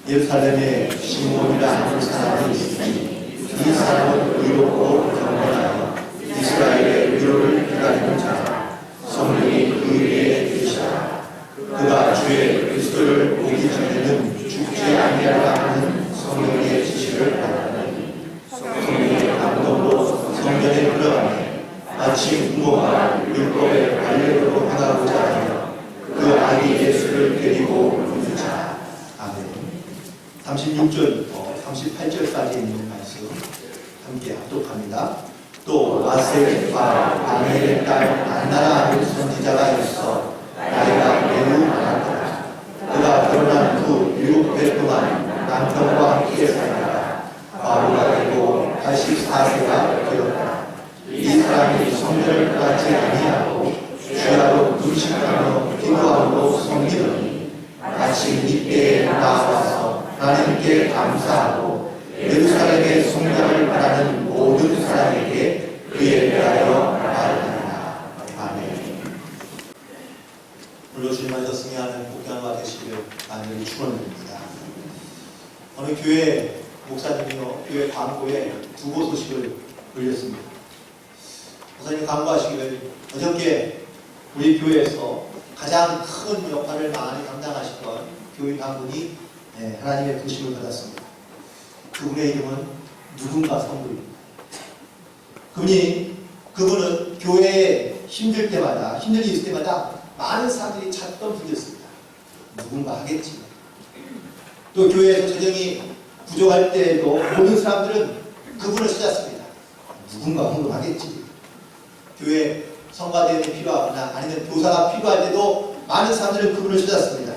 예루살렘에 시몬이라 하는 사람이 있으니 이 사람은 의롭고 경건하여 이스라엘의 위로를 기다리는 자라. 성령이 그 위에 계시다. 그가 주의 그리스도를 보기 전에는 죽지 아니하리라 하는 성령의 지시를 받았더니 성령의 감동으로 성전에 들어가매 마치 부모가 율법의 관례로 행하고자 하며 그 아기 예수를 데리고 오는 자라. 아멘. 36절부터 38절까지 있는 말씀 함께 합독합니다. 또 와셀과 바넬의 딸 안나라 하는 선지자가 있어 나이가 매우 많았더라. 그가 결혼한 후 7해 동안 남편과 함께 살다가 과부가 되고 84세가 되었다. 이 사람이 성전을 갖지 아니하고 주야로 금식하며 기도함으로 섬기더니 아침 이때에 나와서 하나님께 감사하고 예루살렘의 성전을 바라는 모든 사람에게 그에 대하여 말하니라. 아멘. 오늘 주님하셨으며 하는 복양과 되시기를 간절히 축원드립니다. 어느 교회 목사님이요 교회 광고에 두고 소식을 올렸습니다. 목사님 광고하시기를 어저께 우리 교회에서 가장 큰 역할을 많이 담당하시던 교인 한 분이 하나님의 부심을 받았습니다. 그분의 이름은 누군가 성도입니다. 그분은 교회에 힘들 때마다, 힘든 일이 있을 때마다 많은 사람들이 찾던 분이었습니다. 누군가 하겠지. 또 교회에서 재정이 부족할 때에도 모든 사람들은 그분을 찾았습니다. 누군가 헌금하겠지. 교회 성가대원이 필요하거나 아니면 교사가 필요할 때도 많은 사람들은 그분을 찾았습니다.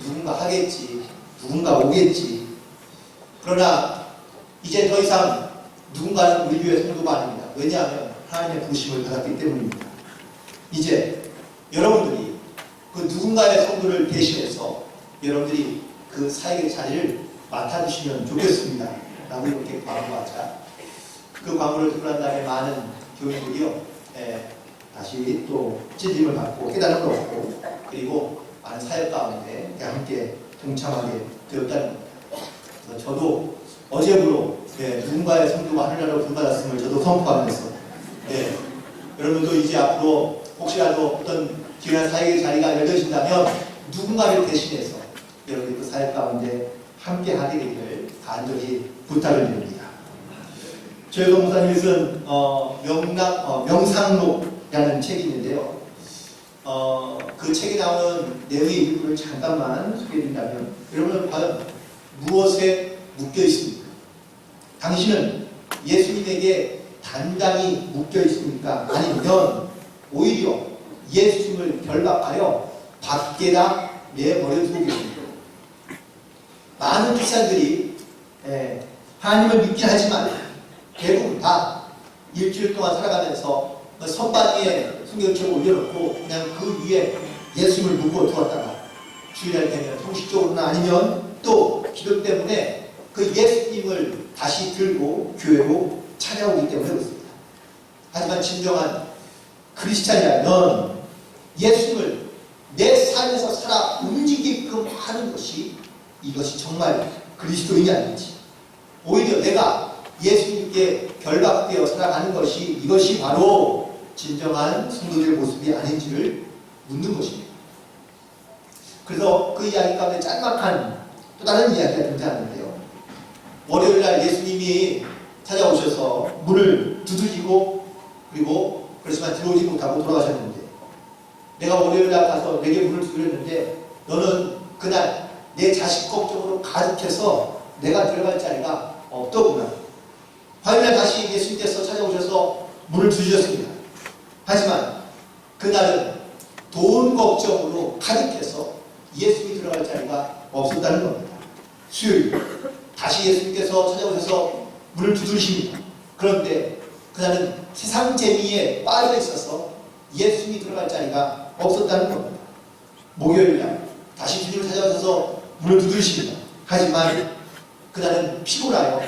누군가 하겠지. 누군가 오겠지. 그러나 이제 더 이상 누군가는 우리 교회 성도가 아닙니다. 왜냐하면 하나님의 부르심을 받았기 때문입니다. 이제 여러분들이 그 누군가의 성도를 대신해서 여러분들이 그 사역의 자리를 맡아주시면 좋겠습니다. 라고 이렇게 광고하자. 그 광고를 듣고 난 다음에 많은 교인들이요, 다시 또 찔림을 받고 깨달음을 얻고 그리고 많은 사역 가운데 함께 동참하게 되었다는 겁니다. 저도 어제부로 누군가의 성도가 하늘나라로 부름받았음을 저도 선포하면서 여러분도 이제 앞으로 혹시라도 어떤 귀한 사역의 자리가 열려진다면 누군가를 대신해서 여러분이 그 사역 가운데 함께 하게 되기를 간절히 부탁을 드립니다. 저희 목사님이 쓴 명상록이라는 책이 있는데요. 그 책에 나오는 내용의 일부를 잠깐만 소개해드린다면 여러분은 과연 무엇에 묶여 있습니까? 당신은 예수님에게 단단히 묶여 있습니까? 아니면 오히려 예수님을 결박하여 밖에다 내버려두고 계십니까? 많은 크리스찬들이 하나님을 믿긴 하지만 대부분 다 일주일 동안 살아가면서 선반 위에 성경책을 올려놓고 그냥 그 위에 예수님을 묶어 두었다가 주일날 되면 형식적으로나 아니면 또 기도 때문에 그 예수님을 다시 들고 교회로 찾아오기 때문에 그렇습니다. 하지만 진정한 크리스찬이라면 예수님을 내 삶에서 살아 움직이게끔 하는 것이 이것이 정말 그리스도인이 아닌지, 오히려 내가 예수님께 결박되어 살아가는 것이 이것이 바로 진정한 성도들의 모습이 아닌지를 묻는 것입니다. 그래서 그 이야기 가운데 짤막한 또 다른 이야기가 등장하는데요. 월요일날 예수님이 찾아오셔서 문을 두드리고 그리고 그렇지만 들어오지 못하고 돌아가셨는데, 내가 월요일날 가서 내게 문을 두드렸는데 너는 그날 내 자식 걱정으로 가득해서 내가 들어갈 자리가 없더구나. 화요일날 다시 예수님께서 찾아오셔서 문을 두드렸습니다. 하지만 그날은 돈 걱정으로 가득해서 예수님이 들어갈 자리가 없었다는 겁니다. 수요일 다시 예수님께서 찾아오셔서 문을 두드리십니다. 그런데 그날은 세상 재미에 빠져 있어서 예수님이 들어갈 자리가 없었다는 겁니다. 목요일날 다시 주님을 찾아오셔서 문을 두드리십니다. 하지만 그날은 피곤하여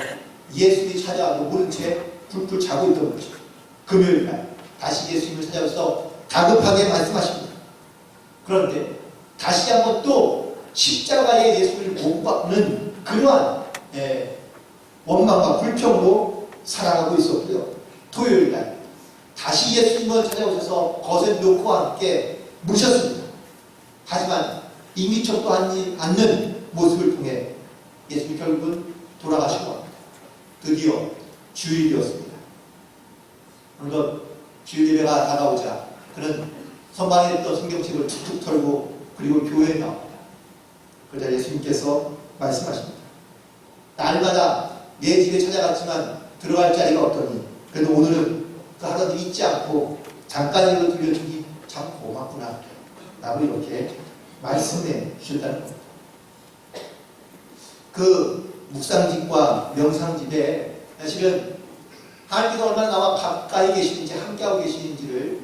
예수님이 찾아와도 모른 채 굴굴 자고 있던 거죠. 금요일날 다시 예수님을 찾아와서 다급하게 말씀하십니다. 그런데 다시 한번 또 십자가에 예수님을 못 박는 그러한 원망과 불평으로 살아가고 있었고요. 토요일 날 다시 예수님을 찾아오셔서 거센 노크와 함께 모셨습니다. 하지만 이미척도 않는 모습을 통해 예수님 결국은 돌아가시고 합니다. 드디어 주일이었습니다. 물론 주일 예배가 다가오자 그는 선방에 있던 성경책을 툭툭 털고 그리고 교회에 나옵니다. 그러자 예수님께서 말씀하십니다. 날마다 내 집에 찾아갔지만 들어갈 자리가 없더니 그래도 오늘은 그 하던 일 잊지 않고 잠깐이라도 들려주니 참 고맙구나 라고 이렇게 말씀해 주셨다는 겁니다. 그 묵상집과 명상집에 사실은 하나님께서 얼마나 나와 가까이 계시는지 함께하고 계시는지를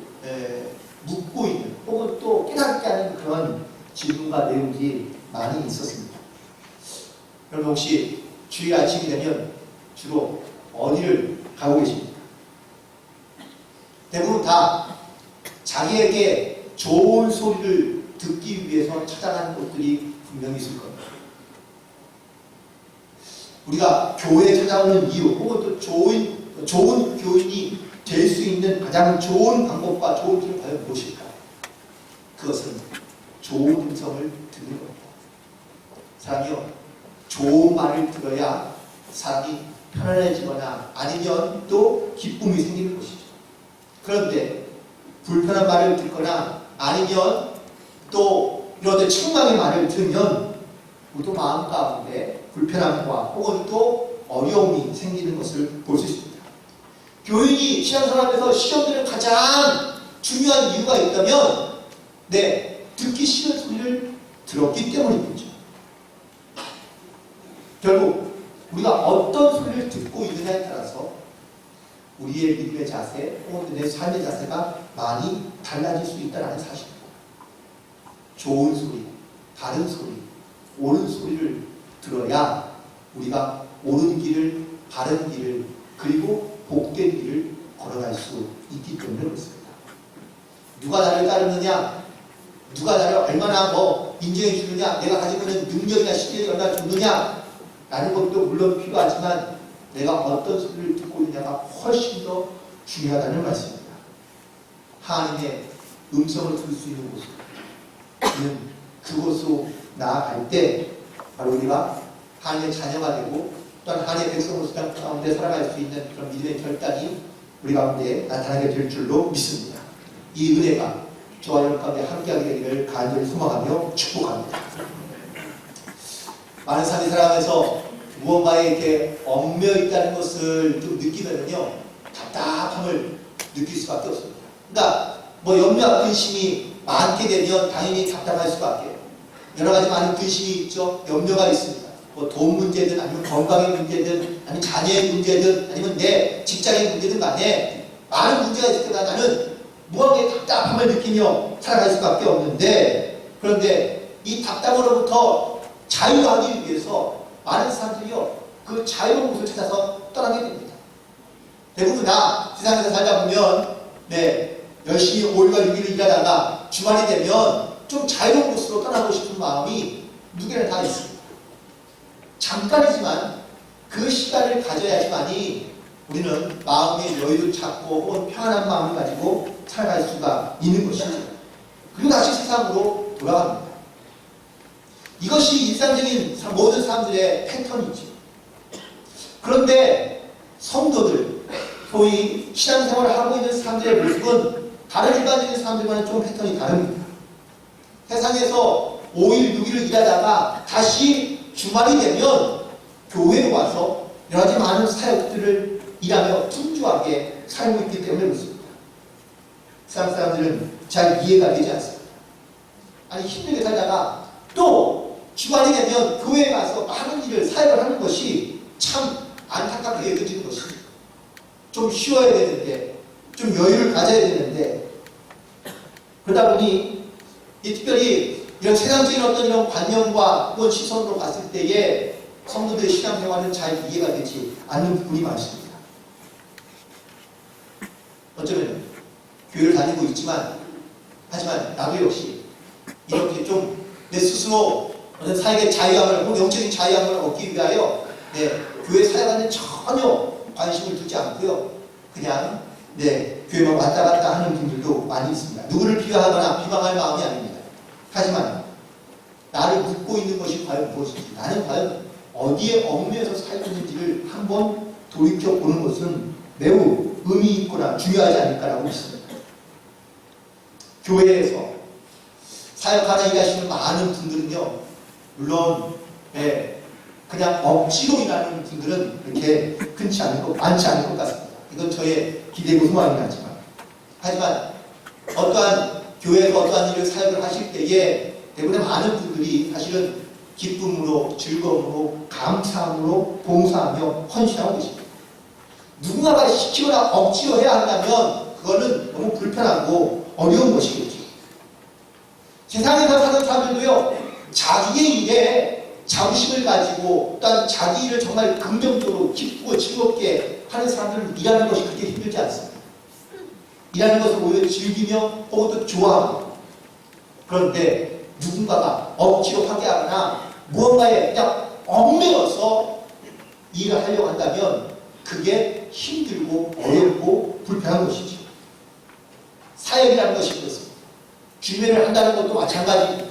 묻고 있는 혹은 또 깨닫게 하는 그런 질문과 내용들이 많이 있었습니다. 여러분 혹시 주일 아침이 되면 주로 어디를 가고 계십니까? 대부분 다 자기에게 좋은 소리를 듣기 위해서 찾아가는 곳들이 분명히 있을 겁니다. 우리가 교회에 찾아오는 이유 혹은 또 좋은 교인이 될 수 있는 가장 좋은 방법과 좋은 길은 과연 무엇일까? 그것은 좋은 음성을 듣는 겁니다. 사람이요, 좋은 말을 들어야 사람이 편안해지거나 아니면 또 기쁨이 생기는 것이죠. 그런데 불편한 말을 듣거나 아니면 또 이런 책망의 말을 들으면 또 마음 가운데 불편함과 혹은 또 어려움이 생기는 것을 볼 수 있습니다. 교인이 신앙생활에서 시험되는 가장 중요한 이유가 있다면 듣기 싫은 소리를 들었기 때문이겠죠. 결국 우리가 어떤 소리를 듣고 있느냐에 따라서 우리의 믿음의 자세 혹은 내 삶의 자세가 많이 달라질 수 있다는 사실입니다. 좋은 소리, 바른 소리, 옳은 소리를 들어야 우리가 옳은 길을, 바른 길을, 그리고 복된 길을 걸어갈 수 있기 때문에 그렇습니다. 누가 나를 따르느냐, 누가 나를 얼마나 인정해 주느냐, 내가 가지고 있는 능력이나 실력이 얼마나 좋느냐 라는 것도 물론 필요하지만 내가 어떤 소리를 듣고 있느냐가 훨씬 더 중요하다는 말씀입니다. 하나님의 음성을 들을 수 있는 곳은 그곳으로 나아갈 때 바로 우리가 하나님의 자녀가 되고 또한 하나님의 백성으로서 가운데 살아갈 수 있는 그런 믿음의 결단이 우리 가운데 나타나게 될 줄로 믿습니다. 이 은혜가 저와 여러분 가운데 함께하게 되기를 간절히 소망하며 축복합니다. 많은 사람이 살아가면서 무언가에 이렇게 얽며 있다는 것을 좀 느끼면요 답답함을 느낄 수밖에 없습니다. 그러니까 염려와 근심이 많게 되면 당연히 답답할 수밖에 없어요. 여러 가지 많은 근심이 있죠. 염려가 있습니다. 돈 문제든 아니면 건강의 문제든 아니면 자녀의 문제든 아니면 내 직장의 문제든 간에 많은 문제가 있을 때마다 나는 무언가의 답답함을 느끼며 살아갈 수밖에 없는데, 그런데 이 답답으로부터 자유하기 위해서 많은 사람들이요 그 자유로운 곳을 찾아서 떠나게 됩니다. 대부분 세상에서 살다 보면 열심히 5일과 6일을 일하다가 주말이 되면 좀 자유로운 곳으로 떠나고 싶은 마음이 누구나 다 있습니다. 잠깐이지만 그 시간을 가져야지만이 우리는 마음의 여유를 찾고 혹은 평안한 마음을 가지고 살아갈 수가 있는 것이죠. 그리고 다시 세상으로 돌아갑니다. 이것이 일상적인 모든 사람들의 패턴이죠. 그런데 성도들, 소위 신앙생활을 하고 있는 사람들의 모습은 다른 일반적인 사람들과는 좀 패턴이 다릅니다. 세상에서 5일, 6일을 일하다가 다시 주말이 되면 교회에 와서 여러 가지 많은 사역들을 일하며 분주하게 살고 있기 때문에 그렇습니다. 세상 사람들은 잘 이해가 되지 않습니다. 아니 힘들게 살다가 또 주말이 되면 교회에 가서 많은 일을 사역을 하는 것이 참 안타깝게 여겨지는 것입니다. 좀 쉬어야 되는데 좀 여유를 가져야 되는데 그러다 보니 특별히 이런 세상적인 어떤 이런 관념과 혹은 시선으로 봤을 때에 성도들의 신앙생활은 잘 이해가 되지 않는 부분이 많습니다. 어쩌면 교회를 다니고 있지만 하지만 나도 역시 이렇게 좀 내 스스로 어떤 사역의 자유함을 혹은 영적인 자유함을 얻기 위하여 교회 사역하는 전혀 관심을 두지 않고요. 그냥 교회만 왔다 갔다 하는 분들도 많이 있습니다. 누구를 비하하거나 비방할 마음이 아닙니다. 하지만 나를 묻고 있는 것이 과연 무엇인지, 나는 과연 어디에 얽매여서 살고 있는지를 한번 돌이켜보는 것은 매우 의미 있거나 중요하지 않을까라고 믿습니다. 교회에서 사역하나 일하시는 많은 분들은요, 물론 그냥 억지로 일하는 분들은 그렇게 많지 않을 것 같습니다. 이건 저의 기대고 소망이긴 하지만 어떠한 교회에서 어떠한 일을 사역을 하실 때에 대부분의 많은 분들이 사실은 기쁨으로, 즐거움으로, 감사함으로 봉사하며 헌신하고 계십니다. 누군가가 시키거나 억지로 해야 한다면 그거는 너무 불편하고 어려운 것이겠죠. 세상에서 사는 사람들도요, 자기의 일에 자부심을 가지고 또한 자기 일을 정말 긍정적으로 기쁘고 즐겁게 하는 사람들은 일하는 것이 그렇게 힘들지 않습니다. 일하는 것을 오히려 즐기며 혹은 또 좋아하고, 그런데 누군가가 억지로 하게 하거나 무언가에 그냥 얽매여서 일을 하려고 한다면 그게 힘들고 어렵고 불편한 것이죠. 사역이라는 것이 그렇습니다. 주례를 한다는 것도 마찬가지입니다.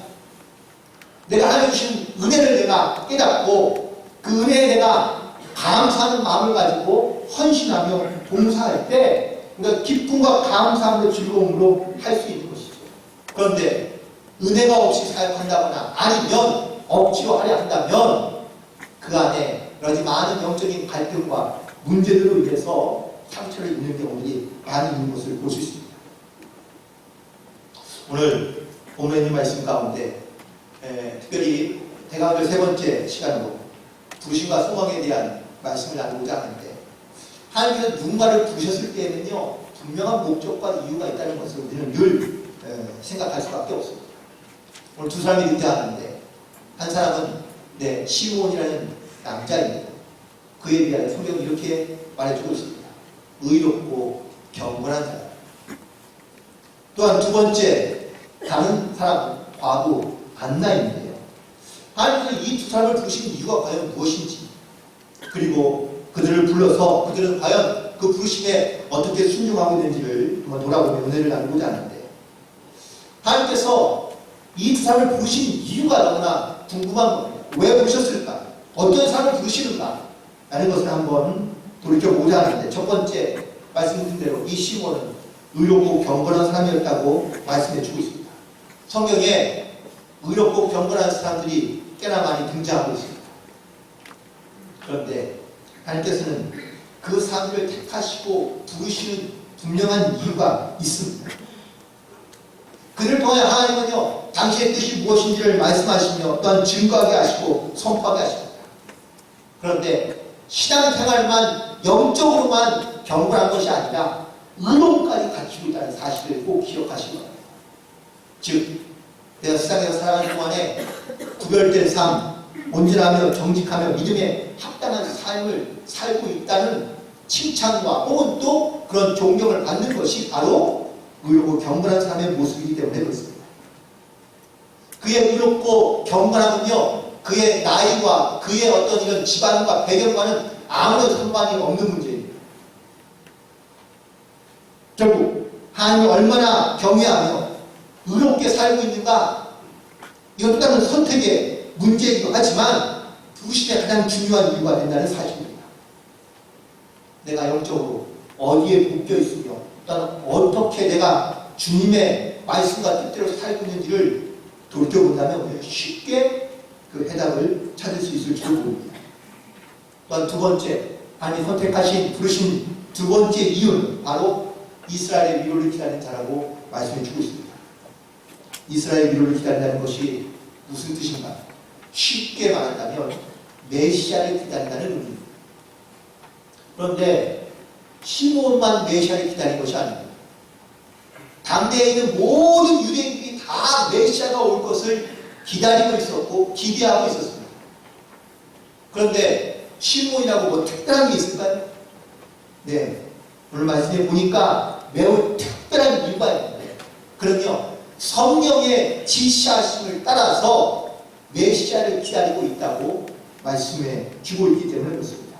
내가 하나님 주신 은혜를 내가 깨닫고 그 은혜에 내가 감사하는 마음을 가지고 헌신하며 봉사할 때 우리가 기쁨과 감사함과 즐거움으로 할 수 있는 것이죠. 그런데 은혜가 없이 사역한다거나 아니면 억지로 하려 한다면 그 안에 여러 가지 많은 영적인 갈등과 문제들로 인해서 상처를 입는 경우들이 많이 있는 것을 볼 수 있습니다. 오늘 본문의 말씀 가운데 특별히 대강절 세 번째 시간으로 부르심과 소망에 대한 말씀을 나누고자 하는데, 하나님께서 누군가를 부르셨을 때에는요, 분명한 목적과 이유가 있다는 것을 우리는 늘 생각할 수밖에 없습니다. 오늘 두 사람이 등장하는데, 한 사람은 시므온이라는 남자입니다. 그에 대하여 성경은 이렇게 말해주고 있습니다. 의롭고 경건한 사람. 또한 두 번째 다른 사람은 과부 안나인데요. 하나님께서 이 두 사람을 부르신 이유가 과연 무엇인지, 그리고 그들을 불러서 그들은 과연 그 부르심에 어떻게 순종하고 있는지를 한번 돌아보며 은혜를 나누고자 하는데, 하나님께서 이 두 사람을 부르신 이유가 너무나 궁금한 겁니다. 왜 부르셨을까? 어떤 사람을 부르시는가? 라는 것을 한번 돌이켜보자 하는데, 첫 번째 말씀드린 대로 이 시몬은 의롭고 경건한 사람이었다고 말씀해주고 있습니다. 성경에 의롭고 경건한 사람들이 꽤나 많이 등장하고 있습니다. 그런데 하나님께서는 그 사람들을 택하시고 부르시는 분명한 이유가 있습니다. 그를 통해 하나님은요, 당신의 뜻이 무엇인지를 말씀하시며 또한 증거하게 하시고 선포하게 하십니다. 그런데 신앙생활만 영적으로만 경건한 것이 아니라 의로움까지 갖추고 있다는 사실을 꼭 기억하시기 바랍니다. 즉, 내가 세상에서 살아가는 동안에 구별된 삶, 온전하며 정직하며 믿음에 합당한 삶을 살고 있다는 칭찬과 혹은 또 그런 존경을 받는 것이 바로 의롭고 경건한 사람의 모습이기 때문에 그렇습니다. 그의 의롭고 경건함은요, 그의 나이와 그의 어떤 이런 집안과 배경과는 아무런 상관이 없는 문제입니다. 결국 하나님을 얼마나 경외하며 의롭게 살고 있는가, 이것도 다른 선택의 문제이기도 하지만 부르심의 가장 중요한 이유가 된다는 사실입니다. 내가 영적으로 어디에 묶여 있으며 또한 어떻게 내가 주님의 말씀과 뜻대로 살고 있는지를 돌이켜본다면 쉽게 그 해답을 찾을 수 있을 줄 모릅니다. 또한 두 번째, 하나님이 선택하신 부르신 두 번째 이유는 바로 이스라엘의 위로를 기다리는 자라고 말씀해 주고 있습니다. 이스라엘의 위로를 기다린다는 것이 무슨 뜻인가? 쉽게 말한다면 메시아를 기다린다는 의미입니다. 그런데 시므온만 메시아를 기다린 것이 아닙니다. 당대에 있는 모든 유대인들이 다 메시아가 올 것을 기다리고 있었고 기대하고 있었습니다. 그런데 시므온이라고 뭐 특별한 게 있을까요? 네, 오늘 말씀해 보니까 매우 특별한 이유가 있는데, 그럼요, 성령의 지시하심을 따라서 메시아를 기다리고 있다고 말씀해 주고 있기 때문에 그렇습니다.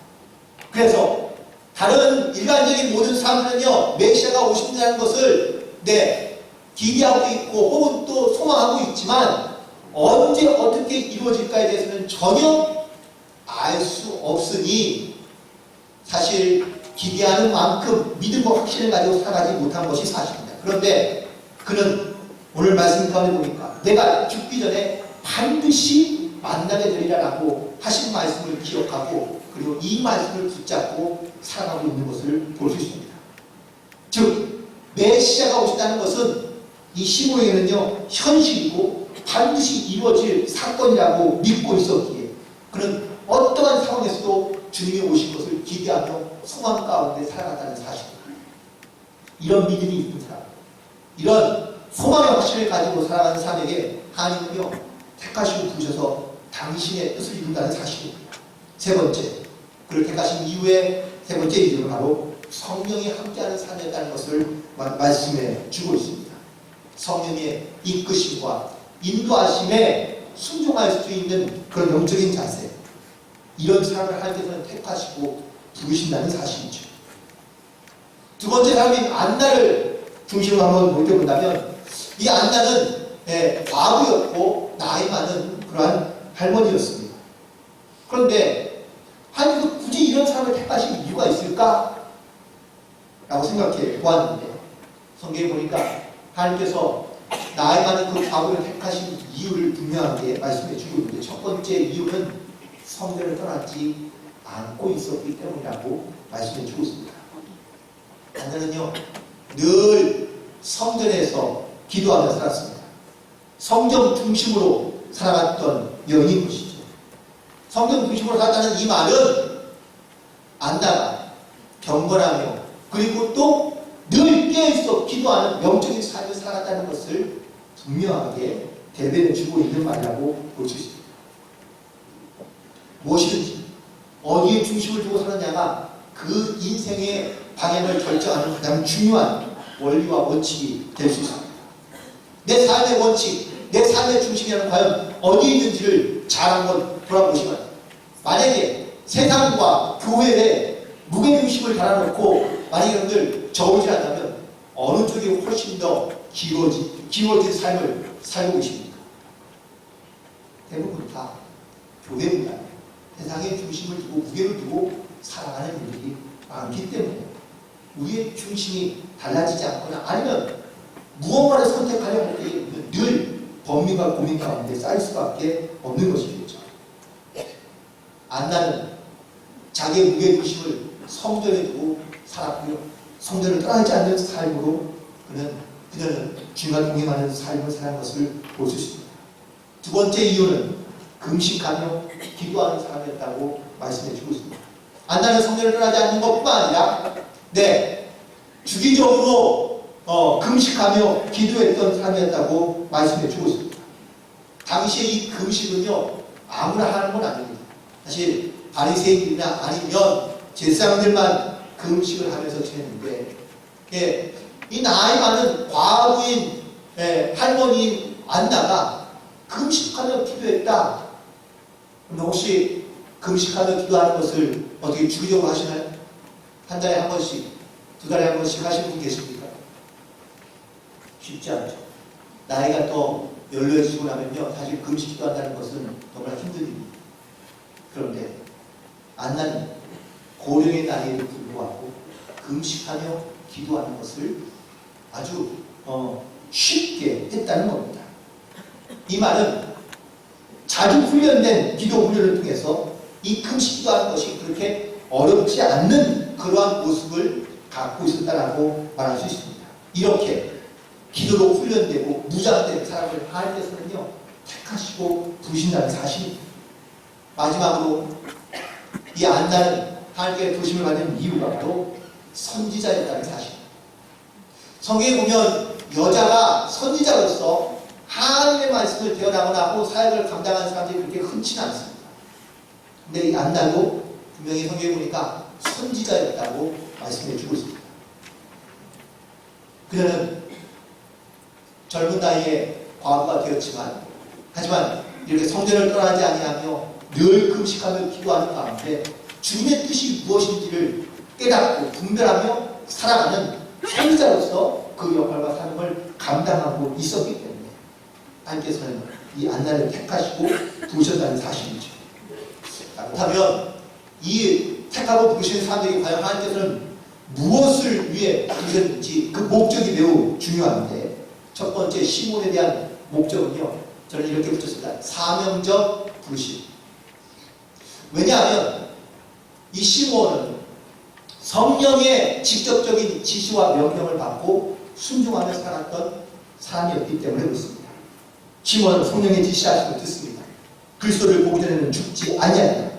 그래서 다른 일반적인 모든 사람들은요, 메시아가 오신다는 것을 기대하고 있고 혹은 또 소망하고 있지만 언제 어떻게 이루어질까에 대해서는 전혀 알 수 없으니 사실 기대하는 만큼 믿음과 확신을 가지고 살아가지 못한 것이 사실입니다. 그런데 그는 오늘 말씀 가운데 보니까 내가 죽기 전에 반드시 만나게 되리라라고 하신 말씀을 기억하고 그리고 이 말씀을 붙잡고 살아가고 있는 것을 볼 수 있습니다. 즉 메시아가 오신다는 것은 이 시므온에게는요 현실이고 반드시 이루어질 사건이라고 믿고 있었기에 그는 어떠한 상황에서도 주님이 오실 것을 기대하며 소망 가운데 살아갔다는 사실입니다. 이런 믿음이 있는 사람, 이런 소망의 확신을 가지고 살아가는 사람에게 하나님은요 택하시고 부르셔서 당신의 뜻을 이룬다는 사실입니다. 세 번째, 그를 택하신 이후에 세 번째 이유는 바로 성령이 함께하는 삶이었다는 것을 말씀해 주고 있습니다. 성령의 이끄심과 인도하심에 순종할 수 있는 그런 영적인 자세, 이런 삶을 하나님께서는 택하시고 부르신다는 사실이죠. 두 번째 사람인 안나를 중심으로 한번 살펴본다면 이 안나는 과부였고 나이 많은 그러한 할머니였습니다. 그런데 하나님께서 굳이 이런 사람을 택하신 이유가 있을까? 라고 생각해 보았는데 성경에 보니까 하나님께서 나이 많은 그 과부를 택하신 이유를 분명하게 말씀해 주고 있는데 첫 번째 이유는 성전을 떠나지 않고 있었기 때문이라고 말씀해 주고 있습니다. 안나는요 늘 성전에서 기도하며 살았습니다. 성전 중심으로 살아갔던 여인인 것이죠. 성전 중심으로 살았다는 이 말은 안나가 경건하며 그리고 또 늘 깨어있어 기도하는 영적인 삶을 살았다는 것을 분명하게 대변해 주고 있는 말이라고 볼 수 있습니다. 무엇이든지 어디에 중심을 두고 사느냐가 그 인생의 방향을 결정하는 가장 중요한 원리와 원칙이 될 수 있습니다. 내 삶의 원칙, 내 삶의 중심이라는 과연 어디에 있는지를 잘 한번 돌아보시면 만약에 세상과 교회에 무게중심을 달아놓고 만약에 여러분들 적으지 않다면 어느 쪽이 훨씬 더 기울어진 삶을 살고 계십니까? 대부분 다 교회입니다. 세상의 중심을 두고 무게를 두고 살아가는 일들이 많기 때문에 우리의 중심이 달라지지 않거나 아니면 무언가를 선택하려고 할 때 늘 범위가 고민 가운데 쌓일 수밖에 없는 것이겠죠. 안나는 자기의 무게중심을 성전에 두고 살았고요. 성전을 떠나지 않는 삶으로 그녀는 주님과 동행하는 삶을 사는 것을 볼 수 있습니다. 두 번째 이유는 금식하며 기도하는 사람이었다고 말씀해 주고 있습니다. 안나는 성전을 떠나지 않는 것뿐만 아니라 주기적으로 금식하며 기도했던 사람이었다고 말씀해 주고 있습니다. 당시에 이 금식은요 아무나 하는 건 아닙니다. 사실 바리새인들이나 아니면 제사장들만 금식을 하면서 지냈는데 이 나이 많은 과부인 할머니 안나가 금식하며 기도했다. 그런데 혹시 금식하며 기도하는 것을 어떻게 주기적으로 하시나요? 한 달에 한 번씩, 두 달에 한 번씩 하시는 분 계십니까? 쉽지 않죠. 나이가 더 연로해지고 나면요 사실 금식 기도한다는 것은 정말 힘든 일입니다. 그런데 안나는 고령의 나이에도 불구하고 금식하며 기도하는 것을 아주 쉽게 했다는 겁니다. 이 말은 자주 훈련된 기도 훈련을 통해서 이 금식 기도하는 것이 그렇게 어렵지 않는 그러한 모습을 갖고 있었다라고 말할 수 있습니다. 이렇게 기도로 훈련되고 무장된 사람을 하나님께서는요 택하시고 부르신다는 사실입니다. 마지막으로 이 안나는 하나님께 부르심을 받는 이유가 바로 선지자였다는 사실입니다. 성경에 보면 여자가 선지자로서 하나님의 말씀을 대언하거나 사역을 감당하는 사람들이 그렇게 흔치는 않습니다. 근데 이 안나도 분명히 성경에 보니까 선지자였다고 말씀해 주고 있습니다. 그녀는 젊은 나이에 과부가 되었지만 하지만 이렇게 성전을 떠나지 아니하며 늘 금식하며 기도하는 가운데 주님의 뜻이 무엇인지를 깨닫고 분별하며 살아가는 선지자로서 그 역할과 사명을 감당하고 있었기 때문에 하나님께서는 이 안나를 택하시고 부르셨다는 사실이죠. 그렇다면 이 택하고 부르신 사람들이 과연 하나님께서는 무엇을 위해 부르셨는지 그 목적이 매우 중요한데, 첫 번째 시몬에 대한 목적은요, 저는 이렇게 붙였습니다. 사명적 부르심. 왜냐하면 이 시몬은 성령의 직접적인 지시와 명령을 받고 순종하며 살았던 사람이었기 때문에 그렇습니다. 시몬은 성령의 지시하심을 듣습니다. 그리스도를 보기 전에는 죽지 아니하리라.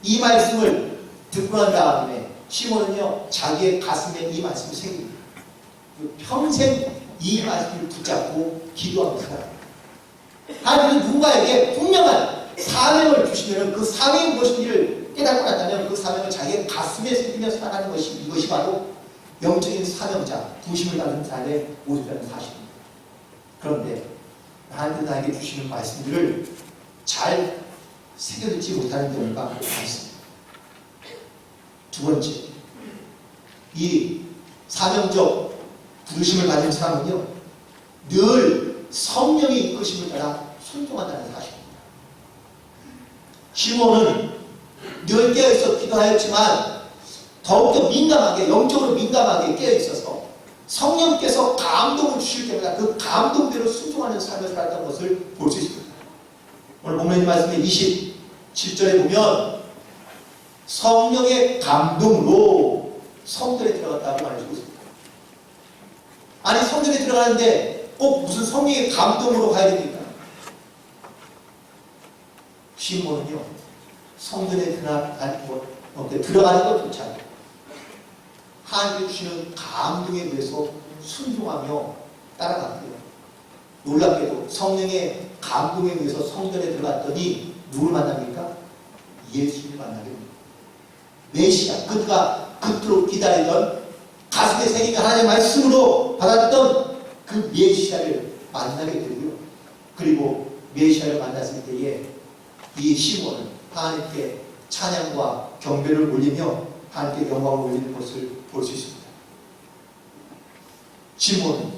이 말씀을 듣고 난 다음에 시몬은요, 자기의 가슴에 이 말씀을 새깁니다. 평생 이 말씀을 붙잡고 기도하며 살아갑니다. 하나님은 누군가에게 분명한 사명을 주시면 그 사명이 무엇인지를 깨닫고 난다면 그 사명을 자기의 가슴에 새기며 살아가는 것이, 이것이 바로 영적인 사명자, 부심을 받은 자의 모습이라는 사실입니다. 그런데 하나님께서 나에게 주시는 말씀들을 잘 새겨듣지 못하는 경우가 많습니다. 두 번째, 이 사명적 부르심을 받은 사람은요, 늘 성령의 이끄심을 따라 순종한다는 사실입니다. 시몬은 늘 깨어있어 기도하였지만 더욱더 민감하게, 영적으로 민감하게 깨어있어서 성령께서 감동을 주실 때마다 그 감동대로 순종하는 삶을 살았던 것을 볼 수 있습니다. 오늘 본문 말씀의 27절에 보면 성령의 감동으로 성전에 들어갔다고 말해주고 있습니다. 아니, 성전에 들어가는데 꼭 무슨 성령의 감동으로 가야 됩니까? 시몬은요, 성전에 들어가는 것조차 하나님께 주시는 감동에 의해서 순종하며 따라갔고요. 놀랍게도 성령의 감동에 의해서 성전에 들어갔더니 누굴 만납니까? 예수님을 만나게 됩니다. 메시아, 그가 그토록 기다리던, 가슴에 새긴 하나님의 말씀으로 받았던 그 메시아를 만나게 되고요. 그리고 메시아를 만났을 때에 이 시몬은 하나님께 찬양과 경배를 올리며 하나님께 영광을 올리는 것을 볼 수 있습니다. 시몬은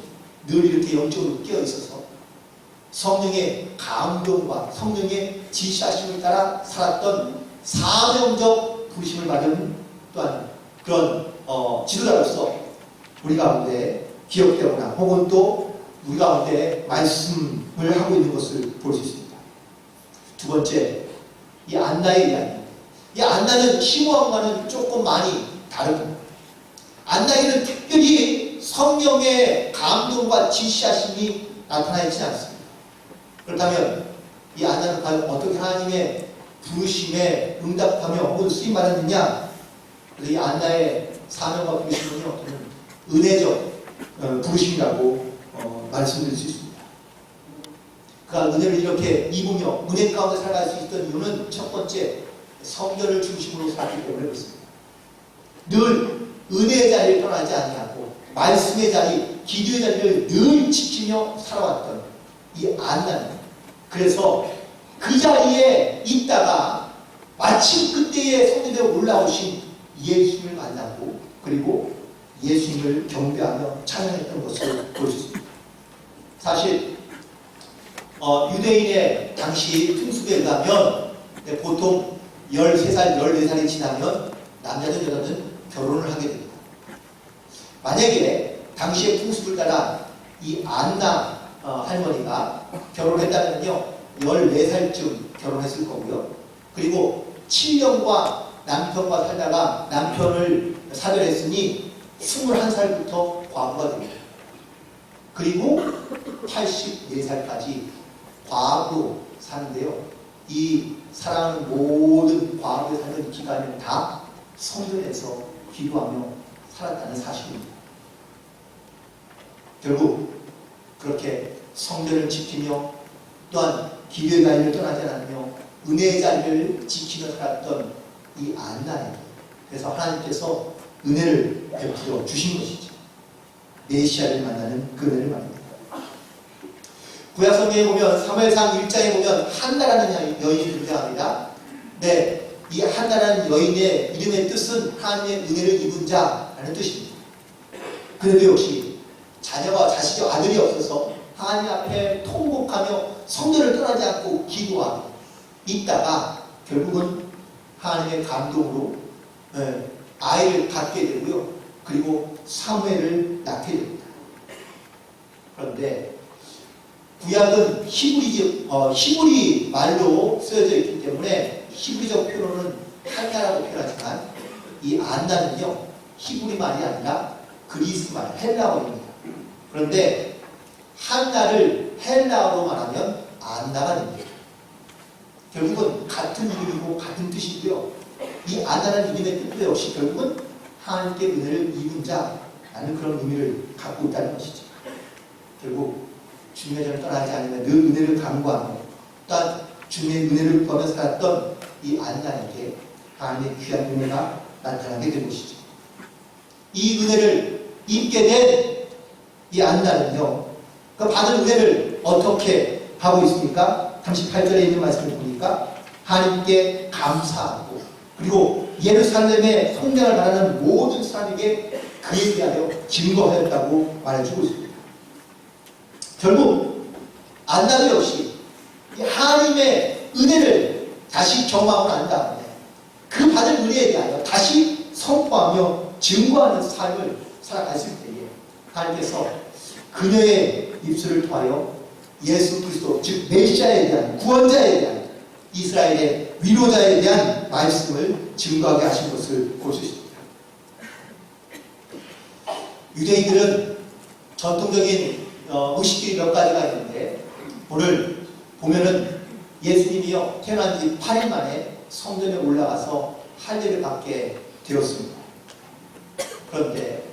늘 이렇게 영적으로 깨어있어서 성령의 감동과 성령의 지시하심을 따라 살았던 사명적 부르심을 받은 또한 그런 지도자로서 우리 가운데 기억되거나 혹은 또 우리 가운데 말씀을 하고 있는 것을 볼 수 있습니다. 두 번째, 이 안나의 이야기. 이 안나는 시몬과는 조금 많이 다릅니다. 안나에는 특별히 성령의 감동과 지시하심이 나타나 있지 않습니다. 그렇다면 이 안나는 과연 어떻게 하나님의 부르심에 응답하며 혹은 쓰임받았느냐? 이 안나의 사명과 부르심은요, 은혜적 부르심이라고 말씀드릴 수 있습니다. 그가 은혜를 이렇게 입으며 은혜 가운데 살아갈 수 있던 이유는 첫 번째, 성전을 중심으로 살았기 때문에 그렇습니다. 늘 은혜의 자리를 떠나지 아니하고 말씀의 자리, 기도의 자리를 늘 지키며 살아왔던 이 안나는, 그래서 그 자리에 있다가 마침 그때에 성전에 올라오신 예수님을 만나고 그리고 예수님을 경배하며 찬양했던 것을 볼 수 있습니다. 사실 유대인의 당시 풍습에 의하면 보통 13살, 14살이 지나면 남자든 여자든 결혼을 하게 됩니다. 만약에 당시의 풍습을 따라 이 안나 할머니가 결혼했다면요, 14살쯤 결혼했을 거고요. 그리고 7년과 남편과 살다가 남편을 사별했으니 21살부터 과부가 됩니다. 그리고 84살까지 과부로 사는데요. 이 사랑하는 모든 과부에 사는 기간은 다 성전에서 기도하며 살았다는 사실입니다. 결국 그렇게 성전을 지키며 또한 기도의 자리를 떠나지 않으며 은혜의 자리를 지키며 살았던 이 안나에게, 그래서 하나님께서 은혜를 베풀어 주신 것이죠. 메시아를 만나는 그 은혜를 말합니다. 구약성경에 보면 사무엘상 1장에 보면 한나라는 여인이 등장합니다. 네, 이 한나라는 여인의 이름의 뜻은 하나님의 은혜를 입은 자라는 뜻입니다. 그런데 역시 자녀가 자식이 아들이 없어서 하나님 앞에 통곡하며 성전을 떠나지 않고 기도하고 있다가 결국은 하나님의 감동으로 아이를 갖게 되고요. 그리고 사무엘을 낳게 됩니다. 그런데 구약은 히브리 말로 쓰여져 있기 때문에 히브리적 표현은 한나라고 표현하지만 이 안나는요 히브리 말이 아니라 그리스 말, 헬라어입니다. 그런데 한나를 헬라어로 말하면 안나가 됩니다. 결국은 같은 이름이고 같은 뜻이고요. 이 안나라는 이름의 뜻도 역시 결국은 하나님께 은혜를 입은 자라는 그런 의미를 갖고 있다는 것이죠. 결국 주님의 전을 떠나지 않으면 늘 은혜를 간구하며 또한 주님의 은혜를 구하며 살았던 이 안나에게 하나님의 귀한 은혜가 나타나게 된 것이죠. 이 은혜를 입게 된 이 안나는요, 그 받은 은혜를 어떻게 하고 있습니까? 38절에 있는 말씀을 보니까 하나님께 감사하고 그리고 예루살렘의 성령을 바라는 모든 사람에게 그에 대하여 증거하였다고 말해주고 있습니다. 결국 안나도 역시 하나님의 은혜를 다시 경험하고 난 다음에 그 받은 은혜에 대하여 다시 선포하며 증거하는 삶을 살아갔을 때에 하나님께서 그녀의 입술을 통하여 예수 그리스도 즉 메시아에 대한 구원자에 대한 이스라엘의 위로자에 대한 말씀을 증거하게 하신 것을 볼 수 있습니다. 유대인들은 전통적인 의식들이 몇 가지가 있는데 오늘 보면은 예수님이요 태어난 지 8일 만에 성전에 올라가서 할례를 받게 되었습니다. 그런데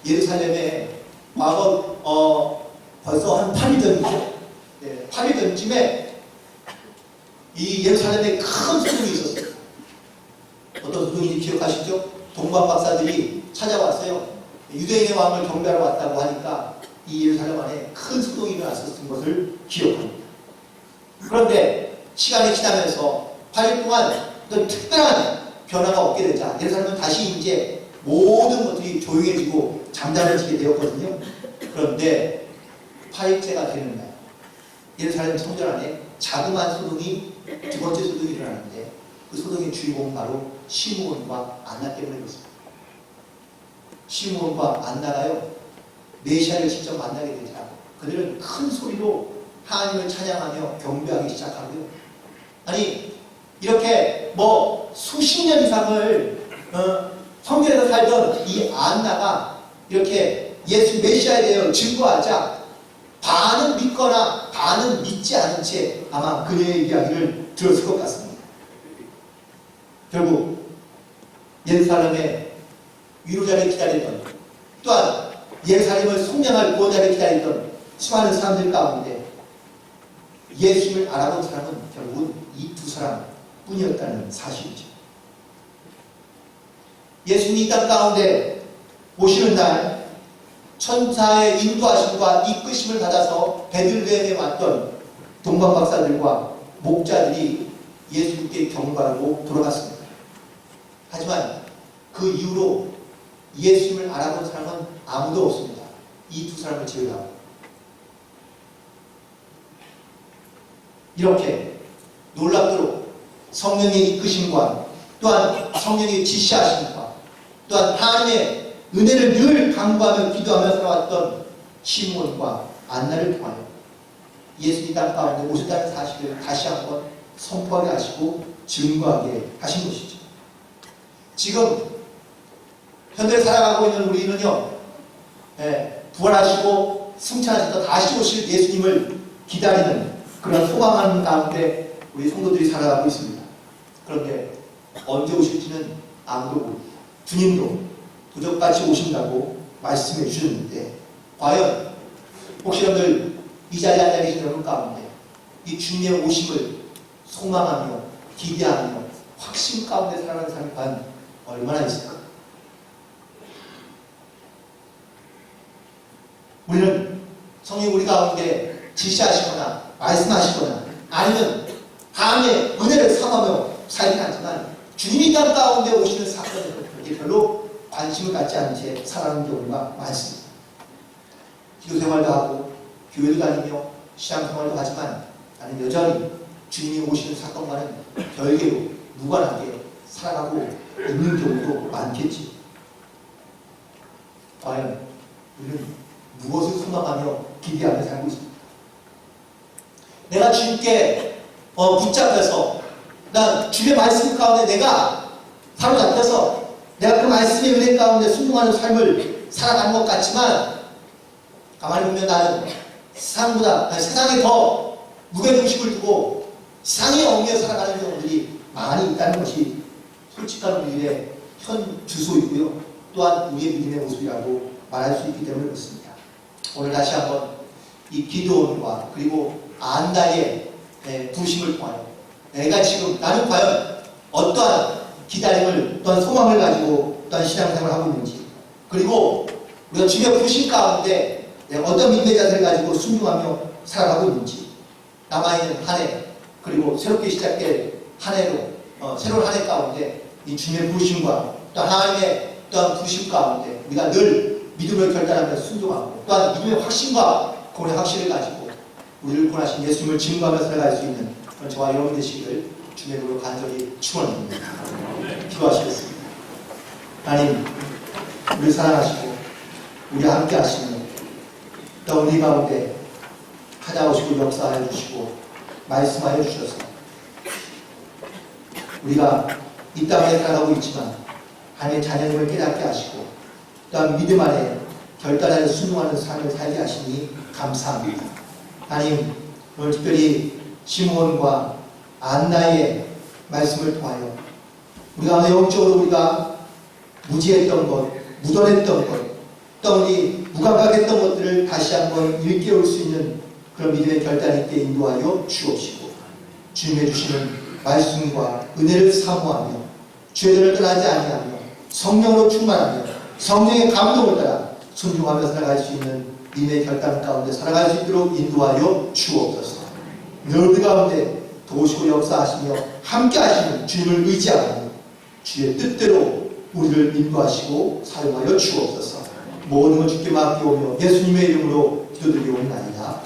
예루살렘에 과거 벌써 한 8일 전이죠. 네, 8일 전쯤에 이 예루살렘에 큰 소동이 있었어요. 어떤 소동인지 기억하시죠? 동방 박사들이 찾아왔어요. 유대인의 왕을 경배하러 왔다고 하니까 이 예루살렘 안에 큰 소동이 일어났었던 것을 기억합니다. 그런데 시간이 지나면서 8일 동안 어떤 특별한 변화가 없게 되자 예루살렘은 다시 이제 모든 것들이 조용해지고 잠잠해지게 되었거든요. 그런데 8일째가 되는 날 예루살렘 성전 안에 자그마한 소동이 두 번째 소동이 일어나는데 그 소동의 주인공은 바로 시므온과 안나 때문에 그렇습니다. 시므온과 안나가요 메시아를 직접 만나게 되자 그들은 큰 소리로 하나님을 찬양하며 경배하기 시작하고요. 아니 이렇게 수십 년 이상을 성전에서 살던 이 안나가 이렇게 예수 메시아에 대해 증거하자 반은 믿거나 반은 믿지 않은 채 아마 그녀의 이야기를 들었을 것 같습니다. 결국 예루살렘의 위로자를 기다리던 또한 예루살렘을 속량할 구원자를 기다리던 수많은 사람들 가운데 예수님을 알아본 사람은 결국은 이 두 사람 뿐이었다는 사실이죠. 예수님이 이 땅 가운데 오시는 날 천사의 인도하심과 이끄심을 받아서 베들레헴에 왔던 동방 박사들과 목자들이 예수님께 경배하고 돌아갔습니다. 하지만 그 이후로 예수님을 알아본 사람은 아무도 없습니다. 이 두 사람을 제외하고. 이렇게 놀랍도록 성령의 이끄심과 또한 성령의 지시하심과 또한 하나님의 은혜를 늘 간구하며 기도하며 살아왔던 시므온과 안나를 통하여 예수님 땅 가운데 오셨다는 사실을 다시 한번 선포하게 하시고 증거하게 하신 것이죠. 지금 현대에 살아가고 있는 우리는요, 부활하시고 승천하셔서 다시 오실 예수님을 기다리는 그런 소망하는 가운데 우리 성도들이 살아가고 있습니다. 그런데 언제 오실지는 아무도 모릅니다. 주님도 부적같이 오신다고 말씀해 주셨는데 과연 혹시 여러분들 이 자리에 앉아 계신 여러분 가운데 이 주님의 오심을 소망하며 기대하며 확신 가운데 살아가는 사람이 과연 얼마나 있을까? 우리는 성령 우리 가운데 지시하시거나 말씀하시거나 아니면 다음에 은혜를 삼하며 살긴 하지만 주님이 땅 가운데 오시는 사건에 그렇게 별로 관심을 갖지 않은 채 살아가는 경우가 많습니다. 기도생활도 하고 교회도 다니며 신앙생활도 하지만 나는 여전히 주님이 오시는 사건과는 별개로 무관하게 살아가고 있는 경우도 많겠지. 과연 우리는 무엇을 소망하며 기대하며 살고 있습니까? 내가 주님께 붙잡혀서 난 주의 말씀 가운데 내가 사로잡혀서 내가 그 말씀의 은혜 가운데 순종하는 삶을 살아가는 것 같지만 가만히 보면 나는 세상에 더 무게중심을 두고 세상에 얽매여 살아가는 경우들이 많이 있다는 것이 솔직한 우리의 현 주소이고요. 또한 우리의 믿음의 모습이라고 말할 수 있기 때문에 그렇습니다. 오늘 다시 한번 이 기도원과 그리고 안나의 부르심을 통하여 내가 지금 나는 과연 어떠한 기다림을 어떠한 소망을 가지고 어떠한 신앙생활을 하고 있는지 그리고 우리가 주의 부르심 가운데 내가 어떤 믿음의 자세를 가지고 순종하며 살아가고 있는지 남아있는 한 해 그리고 새롭게 시작될 한 해로 새로운 한 해 가운데 이 주님의 부르심과 또 하나님의 또한 부르심 가운데 우리가 늘 믿음을 결단하며 순종하고 또한 믿음의 확신과 그의 확신을 가지고 우리를 구원하신 예수님을 증거하며 살아갈 수 있는 그런 저와 여러분 되시기를 주님의 이름으로 간절히 축원합니다. 기도하시겠습니다. 하나님, 우리 사랑하시고 우리와 함께 하시며 또 우리 가운데 찾아오시고 역사하여 주시고 말씀하여 주셔서 우리가 이 땅에 살아가고 있지만 하나님의 자녀님을 깨닫게 하시고 또한 믿음 안에 결단하여 순종하는 삶을 살게 하시니 감사합니다. 하나님, 오늘 특별히 시므온과 안나의 말씀을 통하여 우리가 영적으로 우리가 무지했던 것, 무던했던 것, 또 우리 무감각했던 것들을 다시 한번 일깨울 수 있는 그런 믿음의 결단 있게 인도하여 주옵시고 주님의 주시는 말씀과 은혜를 사모하며 죄들을 떠나지 아니하며 성령으로 충만하며 성령의 감동을 따라 순종하며 살아갈 수 있는 믿음의 결단 가운데 살아갈 수 있도록 인도하여 주옵소서. 늘 우리 가운데 도우시고 역사하시며 함께 하시는 주님을 의지하며 주의 뜻대로 우리를 인도하시고 사용하여 주옵소서. 모든 것 주께 맡기오며 예수님의 이름으로 기도드리옵나이다.